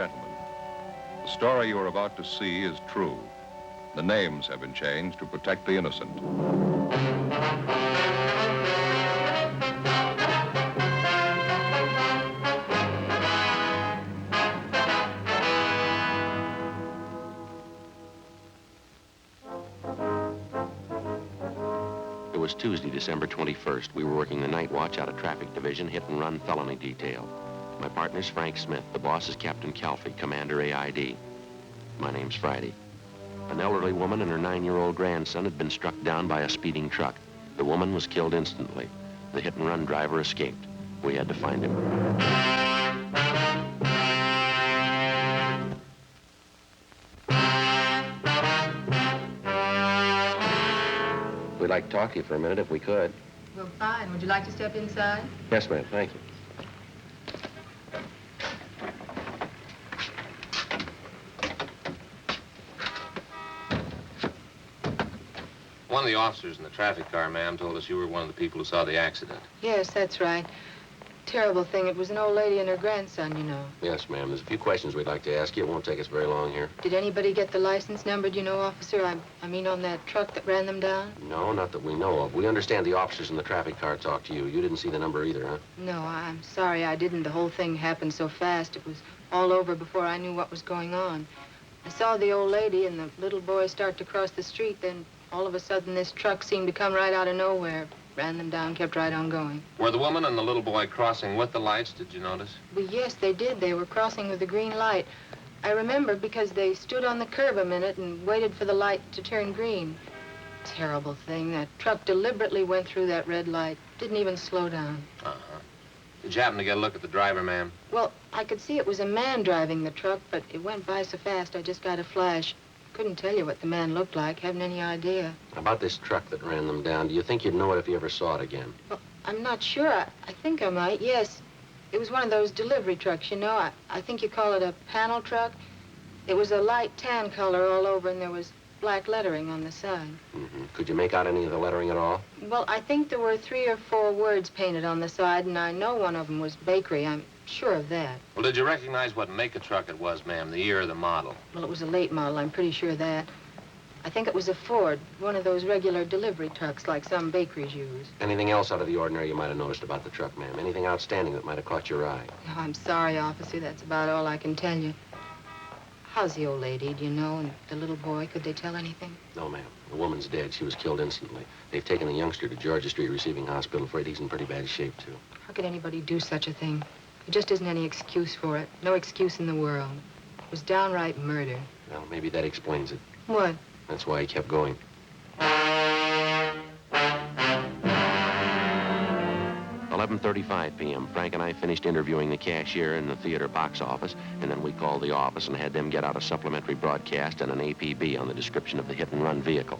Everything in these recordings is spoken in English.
gentlemen, the story you are about to see is true. The names have been changed to protect the innocent. It was Tuesday, December 21st. We were working the night watch out of traffic division, hit-and-run felony detail. My partner's Frank Smith. The boss is Captain Calfee, Commander AID. My name's Friday. An elderly woman and her 9-year-old grandson had been struck down by a speeding truck. The woman was killed instantly. The hit-and-run driver escaped. We had to find him. We'd like to talk to you for a minute if we could. Well, fine. Would you like to step inside? Yes, ma'am. Thank you. One of the officers in the traffic car, ma'am, told us you were one of the people who saw the accident. Yes, that's right. Terrible thing. It was an old lady and her grandson, you know. Yes, ma'am. There's a few questions we'd like to ask you. It won't take us very long here. Did anybody get the license number, do you know, officer? I mean on that truck that ran them down? No, not that we know of. We understand the officers in the traffic car talked to you. You didn't see the number either, huh? No, I'm sorry I didn't. The whole thing happened so fast. It was all over before I knew what was going on. I saw the old lady and the little boy start to cross the street, then all of a sudden this truck seemed to come right out of nowhere. Ran them down, kept right on going. Were the woman and the little boy crossing with the lights, did you notice? Well, yes, they did. They were crossing with the green light. I remember because they stood on the curb a minute and waited for the light to turn green. Terrible thing. That truck deliberately went through that red light. Didn't even slow down. Uh-huh. Did you happen to get a look at the driver, ma'am? Well, I could see it was a man driving the truck, but it went by so fast I just got a flash. Couldn't tell you what the man looked like. Haven't any idea. About this truck that ran them down, do you think you'd know it if you ever saw it again? Well, I'm not sure. I think I might, yes. It was one of those delivery trucks, you know. I think you call it a panel truck. It was a light tan color all over, and there was black lettering on the side. Mm-hmm. Could you make out any of the lettering at all? Well, I think there were 3 or 4 words painted on the side, and I know one of them was bakery. I'm sure of that. Well, did you recognize what make of truck it was, ma'am, the year or the model? Well, it was a late model. I'm pretty sure of that. I think it was a Ford, one of those regular delivery trucks like some bakeries use. Anything else out of the ordinary you might have noticed about the truck, ma'am? Anything outstanding that might have caught your eye? Oh, I'm sorry, officer. That's about all I can tell you. How's the old lady, do you know, and the little boy? Could they tell anything? No, ma'am. The woman's dead. She was killed instantly. They've taken the youngster to Georgia Street Receiving Hospital. Afraid he's in pretty bad shape, too. How could anybody do such a thing? There just isn't any excuse for it. No excuse in the world. It was downright murder. Well, maybe that explains it. What? That's why he kept going. 11:35 p.m. Frank and I finished interviewing the cashier in the theater box office, and then we called the office and had them get out a supplementary broadcast and an APB on the description of the hit-and-run vehicle.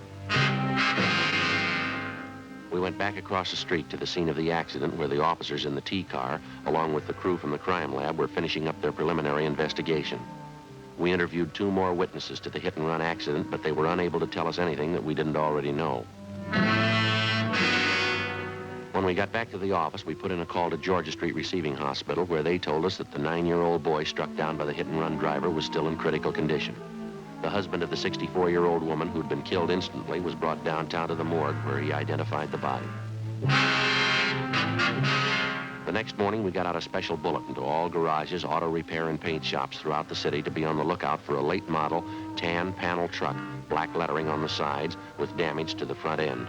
We went back across the street to the scene of the accident where the officers in the T-car, along with the crew from the crime lab, were finishing up their preliminary investigation. We interviewed 2 more witnesses to the hit-and-run accident, but they were unable to tell us anything that we didn't already know. When we got back to the office, we put in a call to Georgia Street Receiving Hospital, where they told us that the 9-year-old boy struck down by the hit-and-run driver was still in critical condition. The husband of the 64-year-old woman who'd been killed instantly was brought downtown to the morgue, where he identified the body. The next morning, we got out a special bulletin to all garages, auto repair, and paint shops throughout the city to be on the lookout for a late model, tan panel truck, black lettering on the sides, with damage to the front end.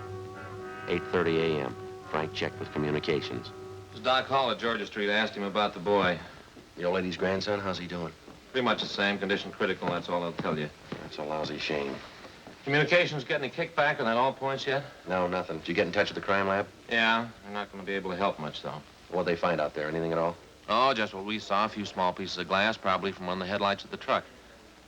8:30 a.m. Frank checked with communications. It was Doc Hall at Georgia Street. I asked him about the boy. The old lady's grandson, how's he doing? Pretty much the same, condition critical, that's all they'll tell you. That's a lousy shame. Communications get any kickback on that all points yet? No, nothing. Did you get in touch with the crime lab? Yeah, they're not going to be able to help much, though. What'd they find out there? Anything at all? Oh, just what we saw, a few small pieces of glass, probably from one of the headlights of the truck.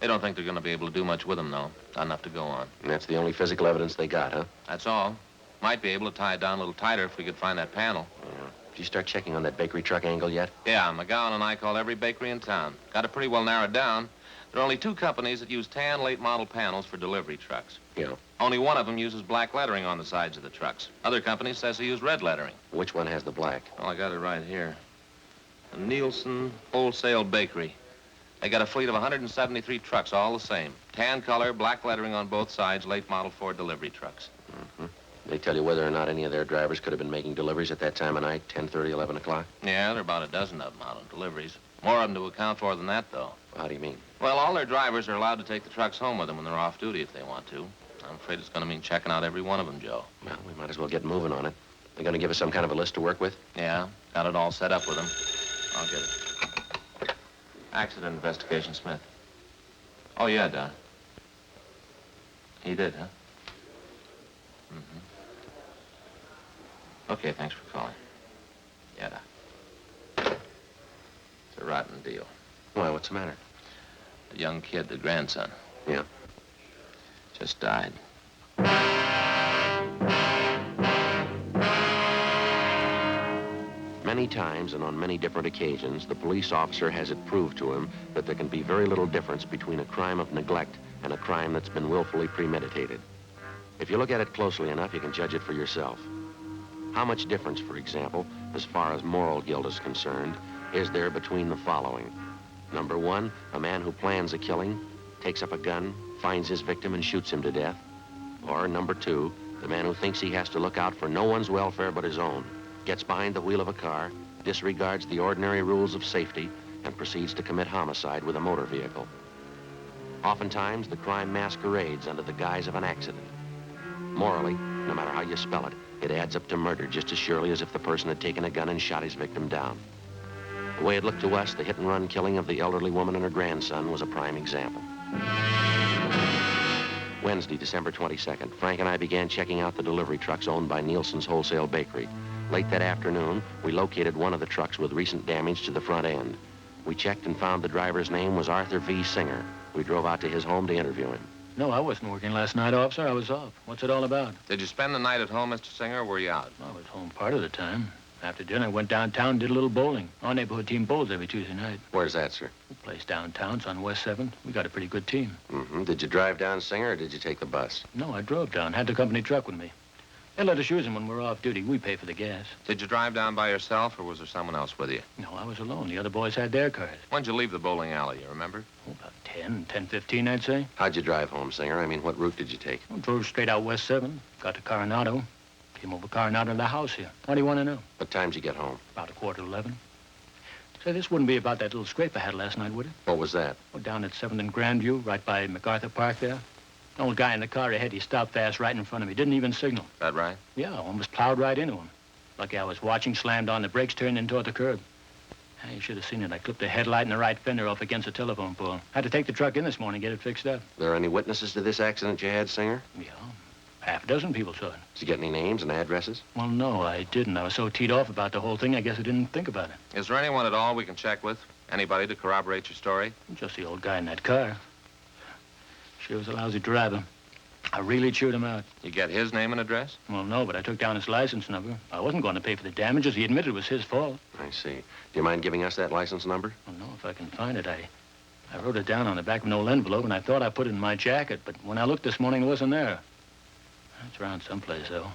They don't think they're going to be able to do much with them, though. Not enough to go on. And that's the only physical evidence they got, huh? That's all. Might be able to tie it down a little tighter if we could find that panel. Yeah. Did you start checking on that bakery truck angle yet? Yeah, McGowan and I called every bakery in town. Got it pretty well narrowed down. There are only 2 companies that use tan late model panels for delivery trucks. Yeah. Only one of them uses black lettering on the sides of the trucks. Other companies says they use red lettering. Which one has the black? Well, I got it right here. The Nielsen Wholesale Bakery. They got a fleet of 173 trucks, all the same. Tan color, black lettering on both sides, late model Ford delivery trucks. Mm-hmm. They tell you whether or not any of their drivers could have been making deliveries at that time of night, 10:30, 11 o'clock? Yeah, there are about a dozen of them out on deliveries. More of them to account for than that, though. How do you mean? Well, all their drivers are allowed to take the trucks home with them when they're off duty if they want to. I'm afraid it's going to mean checking out every one of them, Joe. Well, we might as well get moving on it. They're going to give us some kind of a list to work with? Yeah, got it all set up with them. I'll get it. Accident investigation, Smith. Oh, yeah, Don. He did, huh? Mm-hmm. Okay, thanks for calling. Yeah, Doc. It's a rotten deal. Why, what's the matter? The young kid, the grandson. Yeah. Just died. Many times and on many different occasions, the police officer has it proved to him that there can be very little difference between a crime of neglect and a crime that's been willfully premeditated. If you look at it closely enough, you can judge it for yourself. How much difference, for example, as far as moral guilt is concerned, is there between the following? Number one, a man who plans a killing, takes up a gun, finds his victim and shoots him to death. Or number two, the man who thinks he has to look out for no one's welfare but his own, gets behind the wheel of a car, disregards the ordinary rules of safety, and proceeds to commit homicide with a motor vehicle. Oftentimes, the crime masquerades under the guise of an accident. Morally, no matter how you spell it, it adds up to murder just as surely as if the person had taken a gun and shot his victim down. The way it looked to us, the hit-and-run killing of the elderly woman and her grandson was a prime example. Wednesday, December 22nd, Frank and I began checking out the delivery trucks owned by Nielsen's Wholesale Bakery. Late that afternoon, we located one of the trucks with recent damage to the front end. We checked and found the driver's name was Arthur V. Singer. We drove out to his home to interview him. No, I wasn't working last night, officer. I was off. What's it all about? Did you spend the night at home, Mr. Singer, or were you out? I was home part of the time. After dinner, I went downtown and did a little bowling. Our neighborhood team bowls every Tuesday night. Where's that, sir? The place downtown. It's on West 7th. We got a pretty good team. Mm-hmm. Did you drive down, Singer, or did you take the bus? No, I drove down. Had the company truck with me. They let us use them when we're off duty. We pay for the gas. Did you drive down by yourself, or was there someone else with you? No, I was alone. The other boys had their cars. When'd you leave the bowling alley, you remember? Oh, about 10:15, I'd say. How'd you drive home, Singer? I mean, what route did you take? I drove straight out West 7. Got to Coronado. Came over Coronado to the house here. What do you want to know? What time'd you get home? About 11:15. Say, this wouldn't be about that little scrape I had last night, would it? What was that? Oh, down at 7th and Grandview, right by MacArthur Park there. The old guy in the car ahead, he stopped fast right in front of me. Didn't even signal. That right? Yeah, almost plowed right into him. Lucky I was watching, slammed on the brakes, turned in toward the curb. You should have seen it. I clipped the headlight and the right fender off against a telephone pole. Had to take the truck in this morning, get it fixed up. There any witnesses to this accident you had, Singer? Yeah, half a dozen people saw it. Did you get any names and addresses? Well, no, I didn't. I was so teed off about the whole thing, I guess I didn't think about it. Is there anyone at all we can check with? Anybody to corroborate your story? Just the old guy in that car. Sure was a lousy driver. I really chewed him out. You get his name and address? Well, no, but I took down his license number. I wasn't going to pay for the damages. He admitted it was his fault. I see. Do you mind giving us that license number? Well, no, if I can find it. I wrote it down on the back of an old envelope, and I thought I put it in my jacket, but when I looked this morning, it wasn't there. It's around someplace, though.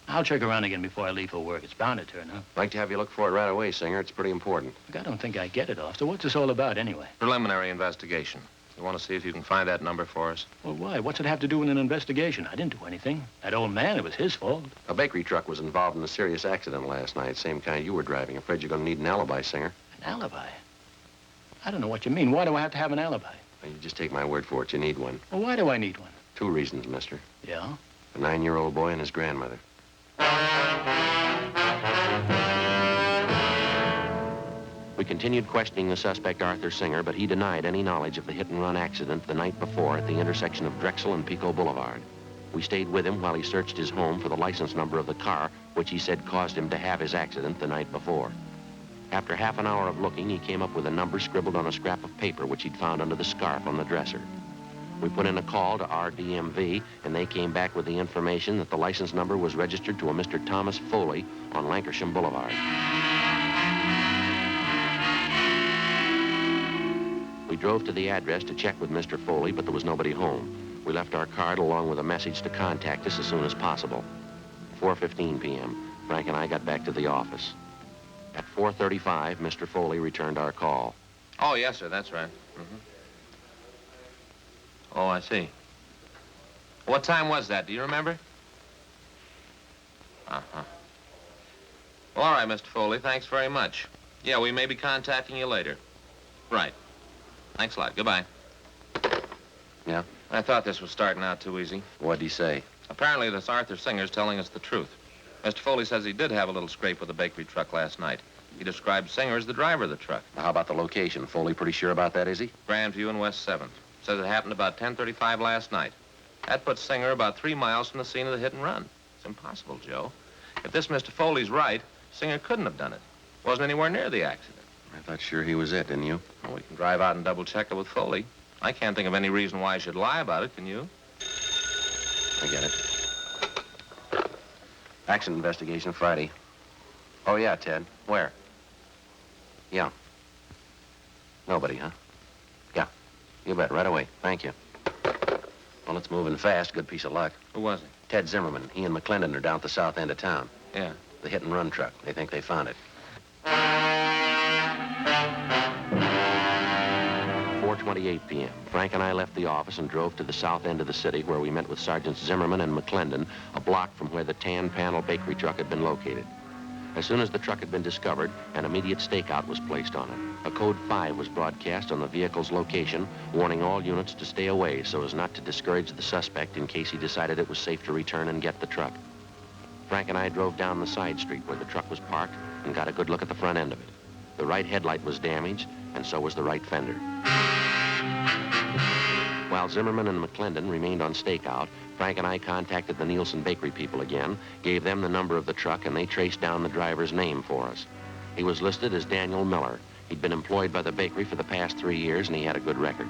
I'll check around again before I leave for work. It's bound to turn up. I'd like to have you look for it right away, Singer. It's pretty important. Look, I don't think I get it, officer. What's this all about, anyway? Preliminary investigation. You want to see if you can find that number for us? Well, why? What's it have to do with an investigation? I didn't do anything. That old man, it was his fault. A bakery truck was involved in a serious accident last night, same kind you were driving. Afraid you're going to need an alibi, Singer. An alibi? I don't know what you mean. Why do I have to have an alibi? Well, you just take my word for it. You need one. Well, why do I need one? 2 reasons, mister. Yeah? A 9-year-old boy and his grandmother. We continued questioning the suspect, Arthur Singer, but he denied any knowledge of the hit-and-run accident the night before at the intersection of Drexel and Pico Boulevard. We stayed with him while he searched his home for the license number of the car, which he said caused him to have his accident the night before. After half an hour of looking, he came up with a number scribbled on a scrap of paper which he'd found under the scarf on the dresser. We put in a call to our DMV, and they came back with the information that the license number was registered to a Mr. Thomas Foley on Lankershim Boulevard. We drove to the address to check with Mr. Foley, but there was nobody home. We left our card along with a message to contact us as soon as possible. 4:15 p.m., Frank and I got back to the office. At 4:35, Mr. Foley returned our call. Oh, yes, sir, that's right. Oh, I see. What time was that? Do you remember? Uh-huh. Well, all right, Mr. Foley, thanks very much. Yeah, we may be contacting you later. Right. Thanks a lot. Goodbye. Yeah? I thought this was starting out too easy. What'd he say? Apparently, this Arthur Singer's telling us the truth. Mr. Foley says he did have a little scrape with the bakery truck last night. He described Singer as the driver of the truck. How about the location? Foley pretty sure about that, is he? Grandview and West 7th. Says it happened about 10:35 last night. That puts Singer about 3 miles from the scene of the hit and run. It's impossible, Joe. If this Mr. Foley's right, Singer couldn't have done it. Wasn't anywhere near the accident. I thought sure he was it, didn't you? Well, we can drive out and double-check it with Foley. I can't think of any reason why I should lie about it, can you? I get it. Accident investigation Friday. Oh, yeah, Ted. Where? Yeah. Nobody, huh? Yeah. You bet. Right away. Thank you. Well, it's moving fast. Good piece of luck. Who was it? Ted Zimmerman. He and McClendon are down at the south end of town. Yeah. The hit and run truck. They think they found it. 4:28 p.m. Frank and I left the office and drove to the south end of the city where we met with Sergeants Zimmerman and McClendon, a block from where the tan panel bakery truck had been located. As soon as the truck had been discovered, an immediate stakeout was placed on it. A code 5 was broadcast on the vehicle's location, warning all units to stay away so as not to discourage the suspect in case he decided it was safe to return and get the truck. Frank and I drove down the side street where the truck was parked and got a good look at the front end of it. The right headlight was damaged, and so was the right fender. While Zimmerman and McClendon remained on stakeout, Frank and I contacted the Nielsen Bakery people again, gave them the number of the truck, and they traced down the driver's name for us. He was listed as Daniel Miller. He'd been employed by the bakery for the past 3 years, and he had a good record.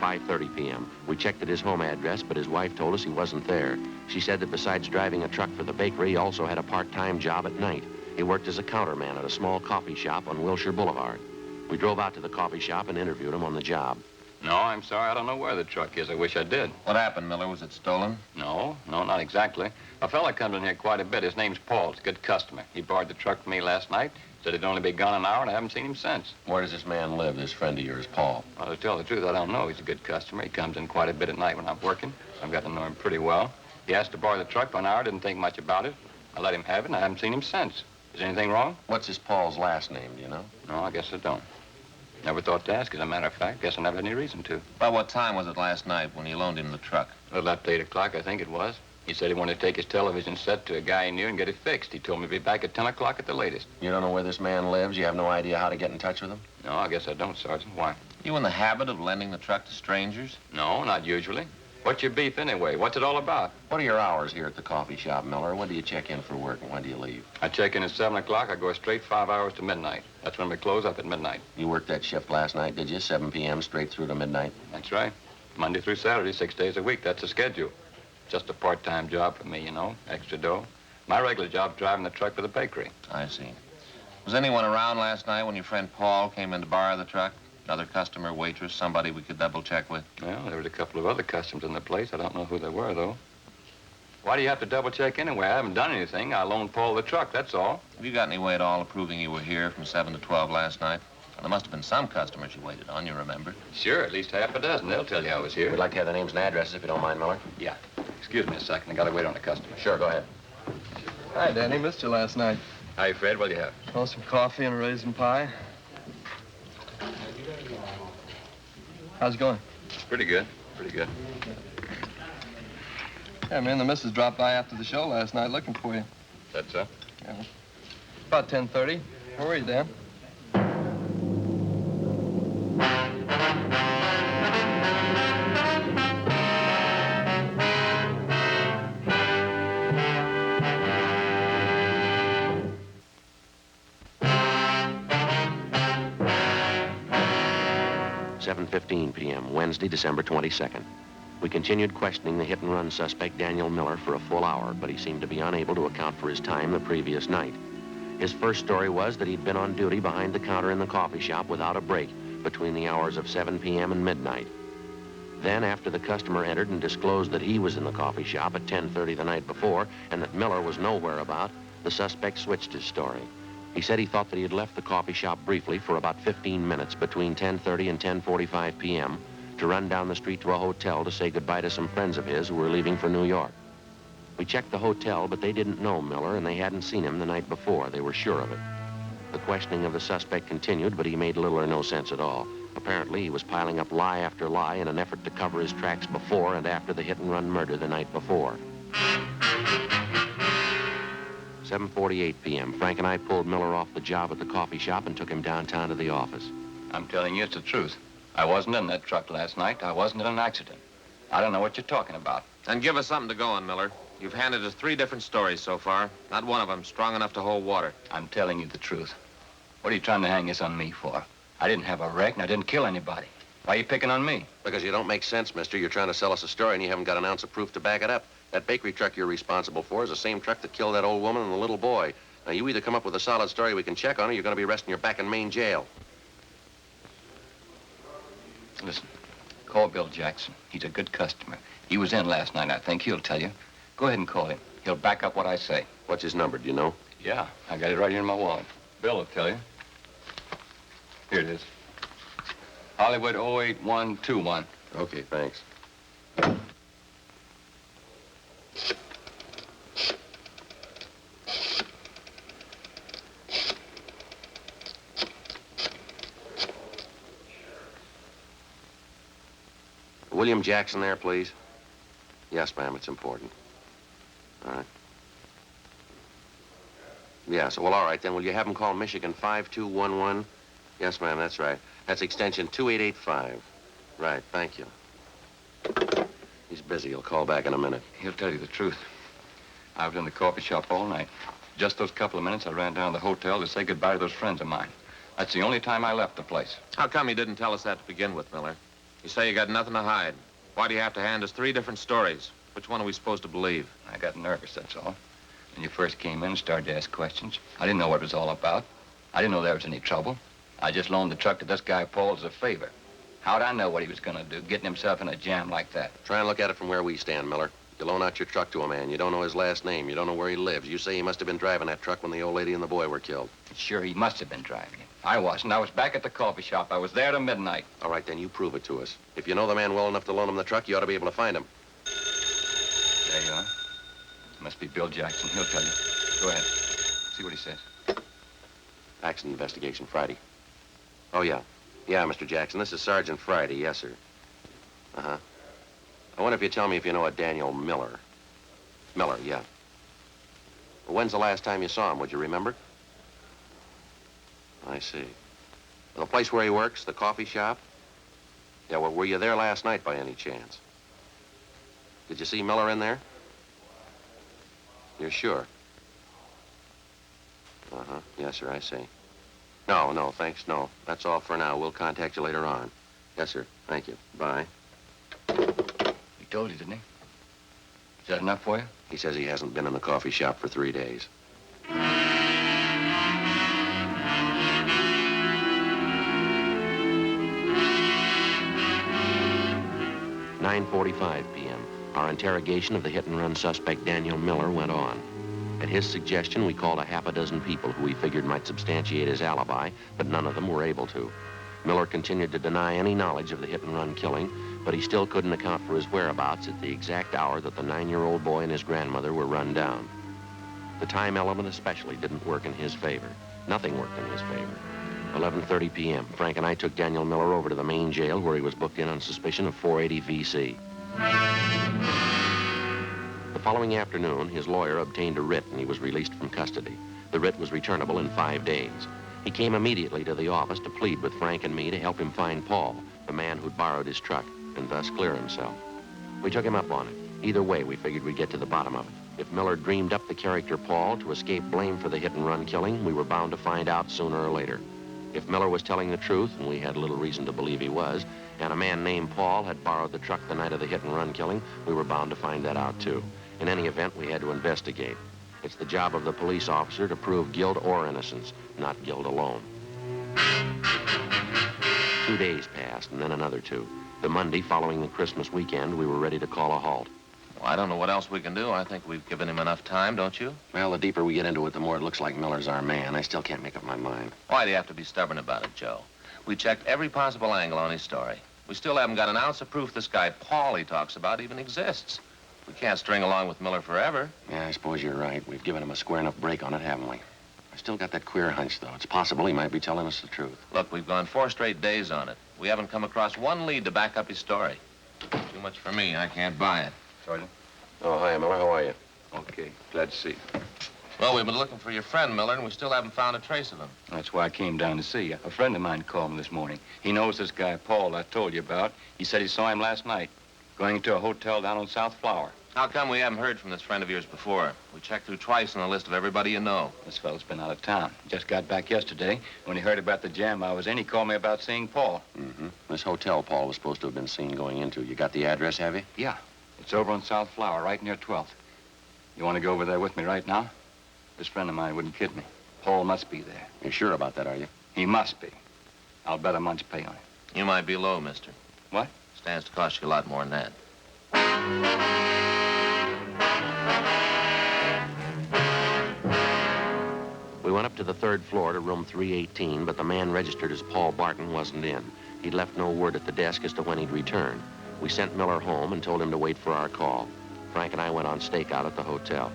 5:30 p.m. We checked at his home address, but his wife told us he wasn't there. She said that besides driving a truck for the bakery, he also had a part-time job at night. He worked as a counterman at a small coffee shop on Wilshire Boulevard. We drove out to the coffee shop and interviewed him on the job. No, I'm sorry. I don't know where the truck is. I wish I did. What happened, Miller? Was it stolen? No, not exactly. A fella comes in here quite a bit. His name's Paul. He's a good customer. He borrowed the truck from me last night. Said he'd only be gone an hour, and I haven't seen him since. Where does this man live, this friend of yours, Paul? Well, to tell the truth, I don't know. He's a good customer. He comes in quite a bit at night when I'm working. I've got to know him pretty well. He asked to borrow the truck for an hour. Didn't think much about it. I let him have it, and I haven't seen him since. Is anything wrong? What's this Paul's last name, do you know? No, I guess I don't. Never thought to ask, as a matter of fact. Guess I never had any reason to. About what time was it last night when you loaned him the truck? A little after 8 o'clock, I think it was. He said he wanted to take his television set to a guy he knew and get it fixed. He told me to be back at 10 o'clock at the latest. You don't know where this man lives? You have no idea how to get in touch with him? No, I guess I don't, Sergeant. Why? You in the habit of lending the truck to strangers? No, not usually. What's your beef anyway? What's it all about? What are your hours here at the coffee shop, Miller? When do you check in for work and when do you leave? I check in at 7 o'clock. I go straight 5 hours to midnight. That's when we close up at midnight. You worked that shift last night, did you? 7 p.m. straight through to midnight? That's right. Monday through Saturday, 6 days a week. That's the schedule. Just a part-time job for me, you know. Extra dough. My regular job's driving the truck for the bakery. I see. Was anyone around last night when your friend Paul came in to borrow the truck? Another customer, waitress, somebody we could double-check with? Well, there was a couple of other customers in the place. I don't know who they were, though. Why do you have to double-check anyway? I haven't done anything. I loaned Paul the truck, that's all. Have you got any way at all of proving you were here from 7 to 12 last night? Well, there must have been some customers you waited on, you remember? Sure, at least half a dozen. They'll tell you I was here. We'd like to have the names and addresses if you don't mind, Miller. Yeah. Excuse me a second. I gotta wait on the customer. Sure, go ahead. Hi, Danny. Missed you last night. Hi, Fred. What'll you have? Oh, some coffee and a raisin pie. How's it going? Pretty good. Pretty good. Yeah, me and the missus dropped by after the show last night looking for you. That's so? Yeah. About 10:30. Where were you, Dan? .15 p.m., Wednesday, December 22nd. We continued questioning the hit-and-run suspect, Daniel Miller, for a full hour, but he seemed to be unable to account for his time the previous night. His first story was that he'd been on duty behind the counter in the coffee shop without a break between the hours of 7 p.m. and midnight. Then, after the customer entered and disclosed that he was in the coffee shop at 10:30 the night before and that Miller was nowhere about, the suspect switched his story. He said he thought that he had left the coffee shop briefly for about 15 minutes between 10:30 and 10:45 p.m. to run down the street to a hotel to say goodbye to some friends of his who were leaving for New York. We checked the hotel, but they didn't know Miller, and they hadn't seen him the night before. They were sure of it. The questioning of the suspect continued, but he made little or no sense at all. Apparently, he was piling up lie after lie in an effort to cover his tracks before and after the hit-and-run murder the night before. 7:48 p.m., Frank and I pulled Miller off the job at the coffee shop and took him downtown to the office. I'm telling you it's the truth. I wasn't in that truck last night. I wasn't in an accident. I don't know what you're talking about. And give us something to go on, Miller. You've handed us 3 different stories so far. Not one of them strong enough to hold water. I'm telling you the truth. What are you trying to hang this on me for? I didn't have a wreck and I didn't kill anybody. Why are you picking on me? Because you don't make sense, mister. You're trying to sell us a story and you haven't got an ounce of proof to back it up. That bakery truck you're responsible for is the same truck that killed that old woman and the little boy. Now, you either come up with a solid story we can check on or you're going to be resting your back in Maine jail. Listen, call Bill Jackson. He's a good customer. He was in last night, I think. He'll tell you. Go ahead and call him. He'll back up what I say. What's his number, do you know? Yeah, I got it right here in my wallet. Bill will tell you. Here it is. Hollywood 08121. Okay, thanks. William Jackson there, please? Yes, ma'am, it's important. All right. Yes, well, all right, then. Will you have him call Michigan 5211? Yes, ma'am, that's right. That's extension 2885. Right, thank you. He's busy. He'll call back in a minute. He'll tell you the truth. I was in the coffee shop all night. Just those couple of minutes, I ran down to the hotel to say goodbye to those friends of mine. That's the only time I left the place. How come you didn't tell us that to begin with, Miller? You say you got nothing to hide. Why do you have to hand us 3 different stories? Which one are we supposed to believe? I got nervous, that's all. When you first came in and started to ask questions, I didn't know what it was all about. I didn't know there was any trouble. I just loaned the truck to this guy Paul as a favor. How'd I know what he was going to do, getting himself in a jam like that? Try and look at it from where we stand, Miller. You loan out your truck to a man. You don't know his last name. You don't know where he lives. You say he must have been driving that truck when the old lady and the boy were killed. Sure, he must have been driving it. I wasn't. I was back at the coffee shop. I was there till midnight. All right, then you prove it to us. If you know the man well enough to loan him the truck, you ought to be able to find him. There you are. Must be Bill Jackson. He'll tell you. Go ahead. See what he says. Accident investigation Friday. Oh, yeah. Yeah, Mr. Jackson. This is Sergeant Friday. Yes, sir. Uh-huh. I wonder if you tell me if you know a Daniel Miller. Miller, yeah. Well, when's the last time you saw him? Would you remember? I see. The place where he works, the coffee shop? Yeah, well, were you there last night by any chance? Did you see Miller in there? You're sure? Uh-huh. Yes, sir, I see. No, thanks, no. That's all for now. We'll contact you later on. Yes, sir. Thank you. Bye. He told you, didn't he? Is that enough for you? He says he hasn't been in the coffee shop for 3 days. 9:45 p.m. Our interrogation of the hit-and-run suspect Daniel Miller went on. At his suggestion, we called a half a dozen people who we figured might substantiate his alibi, but none of them were able to. Miller continued to deny any knowledge of the hit-and-run killing, but he still couldn't account for his whereabouts at the exact hour that the 9-year-old boy and his grandmother were run down. The time element especially didn't work in his favor. Nothing worked in his favor. 11:30 p.m., Frank and I took Daniel Miller over to the main jail where he was booked in on suspicion of 480 V.C. The following afternoon, his lawyer obtained a writ and he was released from custody. The writ was returnable in 5 days. He came immediately to the office to plead with Frank and me to help him find Paul, the man who'd borrowed his truck, and thus clear himself. We took him up on it. Either way, we figured we'd get to the bottom of it. If Miller dreamed up the character Paul to escape blame for the hit-and-run killing, we were bound to find out sooner or later. If Miller was telling the truth, and we had little reason to believe he was, and a man named Paul had borrowed the truck the night of the hit-and-run killing, we were bound to find that out, too. In any event, we had to investigate. It's the job of the police officer to prove guilt or innocence, not guilt alone. 2 days passed, and then another 2. The Monday following the Christmas weekend, we were ready to call a halt. Well, I don't know what else we can do. I think we've given him enough time, don't you? Well, the deeper we get into it, the more it looks like Miller's our man. I still can't make up my mind. Why do you have to be stubborn about it, Joe? We checked every possible angle on his story. We still haven't got an ounce of proof this guy Paul he talks about even exists. We can't string along with Miller forever. Yeah, I suppose you're right. We've given him a square enough break on it, haven't we? I still got that queer hunch, though. It's possible he might be telling us the truth. Look, we've gone 4 straight days on it. We haven't come across one lead to back up his story. Too much for me. I can't buy it. Sergeant? Oh, hi, Miller. How are you? Okay, glad to see you. Well, we've been looking for your friend, Miller, and we still haven't found a trace of him. That's why I came down to see you. A friend of mine called me this morning. He knows this guy, Paul, I told you about. He said he saw him last night, going to a hotel down on South Flower. How come we haven't heard from this friend of yours before? We checked through twice on the list of everybody you know. This fellow's been out of town. Just got back yesterday. When he heard about the jam I was in, he called me about seeing Paul. Mm-hmm. This hotel Paul was supposed to have been seen going into. You got the address, have you? Yeah, it's over on South Flower, right near 12th. You want to go over there with me right now? This friend of mine wouldn't kid me. Paul must be there. You're sure about that, are you? He must be. I'll bet a month's pay on it. You might be low, mister. What? Stands to cost you a lot more than that. We went up to the 3rd floor to room 318, but the man registered as Paul Barton wasn't in. He'd left no word at the desk as to when he'd return. We sent Miller home and told him to wait for our call. Frank and I went on stakeout at the hotel.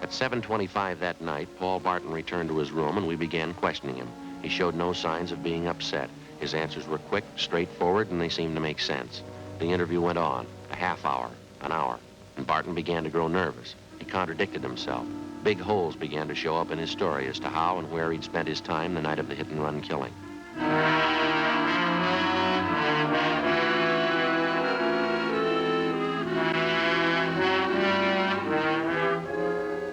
At 7:25 that night, Paul Barton returned to his room and we began questioning him. He showed no signs of being upset. His answers were quick, straightforward, and they seemed to make sense. The interview went on, a half hour, an hour, and Barton began to grow nervous. He contradicted himself. Big holes began to show up in his story as to how and where he'd spent his time the night of the hit-and-run killing.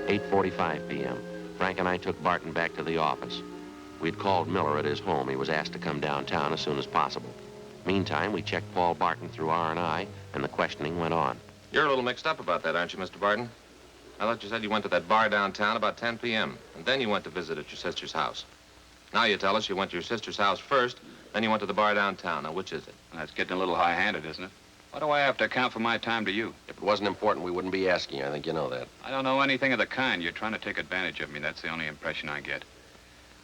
8:45 p.m. Frank and I took Barton back to the office. We'd called Miller at his home. He was asked to come downtown as soon as possible. Meantime, we checked Paul Barton through R&I, and the questioning went on. You're a little mixed up about that, aren't you, Mr. Barton? I thought you said you went to that bar downtown about 10 p.m., and then you went to visit at your sister's house. Now you tell us you went to your sister's house first, then you went to the bar downtown. Now, which is it? That's getting a little high-handed, isn't it? Why do I have to account for my time to you? If it wasn't important, we wouldn't be asking you. I think you know that. I don't know anything of the kind. You're trying to take advantage of me. That's the only impression I get.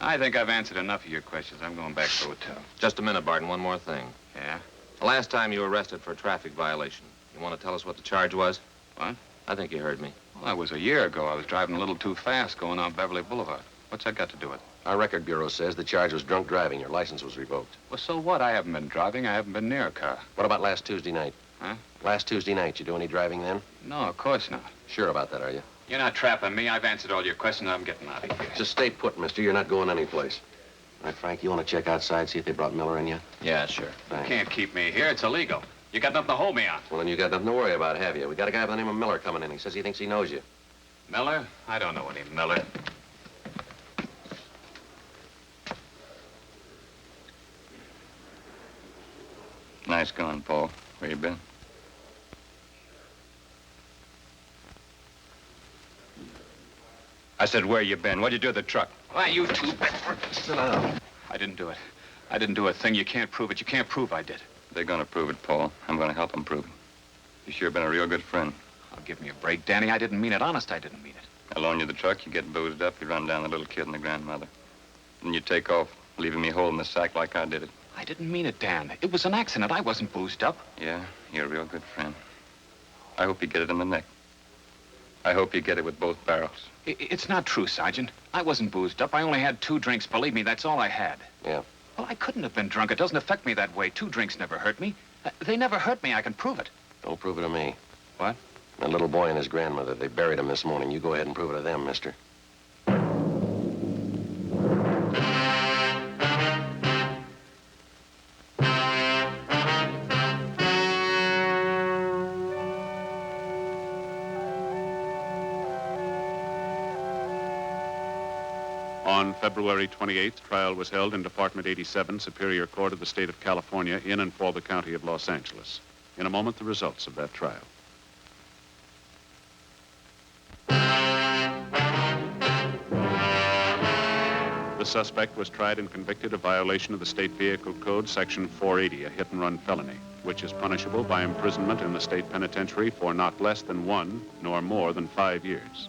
I think I've answered enough of your questions. I'm going back to the hotel. Just a minute, Barton. One more thing. Yeah? The last time you were arrested for a traffic violation, you want to tell us what the charge was? What? I think you heard me. Well, that was a year ago. I was driving a little too fast going on Beverly Boulevard. What's that got to do with it? Our record bureau says the charge was drunk driving. Your license was revoked. Well, so what? I haven't been driving. I haven't been near a car. What about last Tuesday night? Huh? Last Tuesday night, you do any driving then? No, of course not. Sure about that, are you? You're not trapping me. I've answered all your questions. I'm getting out of here. Just stay put, mister. You're not going anyplace. All right, Frank, you want to check outside, see if they brought Miller in yet? Yeah, sure. Thanks. You can't keep me here. It's illegal. You got nothing to hold me on. Well, then you got nothing to worry about, have you? We got a guy by the name of Miller coming in. He says he thinks he knows you. Miller? I don't know any Miller. Nice going, Paul. Where you been? I said, where you been? What'd you do with the truck? Why, you two... Sit down. I didn't do it. I didn't do a thing. You can't prove it. You can't prove I did. They're gonna prove it, Paul. I'm gonna help them prove it. You sure been a real good friend. Oh, give me a break, Danny. I didn't mean it. Honest, I didn't mean it. I loan you the truck, you get boozed up, you run down the little kid and the grandmother. Then you take off, leaving me holding the sack like I did it. I didn't mean it, Dan. It was an accident. I wasn't boozed up. Yeah, you're a real good friend. I hope you get it in the neck. I hope you get it with both barrels. It's not true, Sergeant. I wasn't boozed up. I only had 2 drinks. Believe me, that's all I had. Yeah. Well, I couldn't have been drunk. It doesn't affect me that way. 2 drinks never hurt me. They never hurt me. I can prove it. Don't prove it to me. What? That little boy and his grandmother, they buried him this morning. You go ahead and prove it to them, mister. On February 28th, trial was held in Department 87, Superior Court of the State of California, in and for the County of Los Angeles. In a moment, the results of that trial. The The suspect was tried and convicted of violation of the State Vehicle Code, Section 480, a hit-and-run felony, which is punishable by imprisonment in the state penitentiary for not less than 1 nor more than 5 years.